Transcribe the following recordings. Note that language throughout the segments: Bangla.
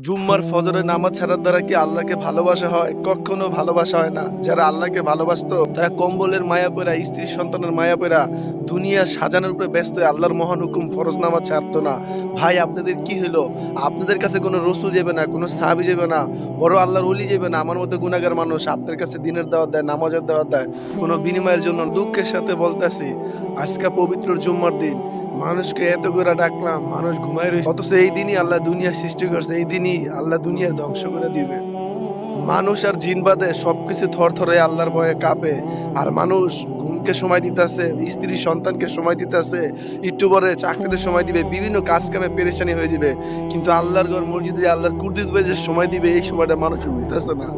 জুম্মার ফজরের নামাজ ছাড়ার দ্বারা কি আল্লাহকে ভালোবাসা হয়? কখনো ভালোবাসা হয় না। যারা আল্লাহকে ভালোবাসতো তারা কম্বলের মায়া পড়া, স্ত্রী সন্তানের মায়া পড়া, দুনিয়া সাজানোর উপরে ব্যস্ত হয়ে আল্লাহর মহান হুকুম ফরজ নামাজ ছাড়তো না। ভাই, আপনাদের কি হলো? আপনাদের কাছে কোনো রসুল যাবে না, কোনো সাহাবী যাবে না, বড় আল্লাহর ওলি যাবে না। আমার মতো গুনাহগার মানুষ আপনার কাছে দিনের দাওয়াত দেয়, নামাজের দাওয়াত দেয়, কোনো বিনিময়ের জন্য। দুঃখের সাথে বলতেছি, আজকে পবিত্র জুম্মার দিন, মানুষকে এত করে ডাকলাম, মানুষ ঘুমায় রয়েছে, অথচ এই দিনই আল্লাহ দুনিয়া সৃষ্টি করছে, এই দিনই আল্লাহ দুনিয়া ধ্বংস করে দিবে। মানুষ আর জিন বাদে সবকিছু থরথরে আল্লাহর ভয়ে কাঁপে। আর মানুষ ঘুমকে সময় দিতেছে, স্ত্রী সন্তানকে সময় দিতেছে, একটু পরে চাকরিতে সময় দিবে, বিভিন্ন কাজ কামে পেরেশানি হয়ে যাবে, কিন্তু আল্লাহর ঘর মসজিদে আল্লাহর কুরদিস যে সময় দিবে, এই সময়টা মানুষ হইতেছে না।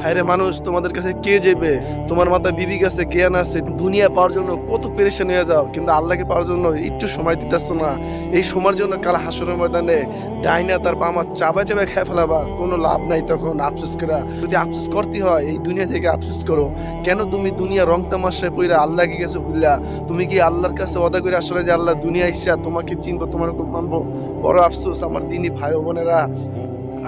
হায়রে মানুষ, তোমাদের কাছে কে যাবে? তোমার মাথায় বিবি কাছে জ্ঞান আছে, দুনিয়া পাওয়ার জন্য কত পেরেশান হয়ে যাও, কিন্তু আল্লাহকে পাওয়ার জন্য একটু সময় দিতেছ না। এই সময়ের জন্য কাল হাসরের ময়দানে ডাইনা তার বামা চাবায় চাবায় খেয়ে ফেলাবা, কোনো লাভ নাই। তখন আফসোস করা, যদি আফসোস করতে হয় এই দুনিয়া থেকে আফসোস করো। কেন তুমি দুনিয়া রং তামাশায় পইরা আল্লাহকে গেছো ভুললা? তুমি কি আল্লাহর কাছে ওয়াদা করে আসলে যে আল্লাহ দুনিয়া ইচ্ছা তোমাকে চিনবো, তোমার হুকুম মানবো? বড় আফসোস আমার দিনী ভাই ও বোনেরা,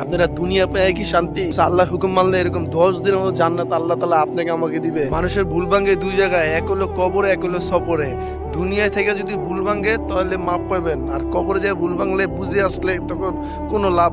আপনারা দুনিয়া পেয়ে কি শান্তি? আল্লাহর হুকুম মানলে এরকম 10 দিনের মতো জান্নাত আল্লাহ তাআলা আপনাকে আমাকে দিবে। মানুষের ভুল ভাঙ্গে দুই জায়গায়, এক হলো কবরে, এক হলো সফরে। দুনিয়া থেকে যদি ভুল ভাঙ্গে তাহলে মাপ পাবেন, আর কবরে যায় ভুল ভাঙলে বুঝে আসলে তখন কোনো লাভ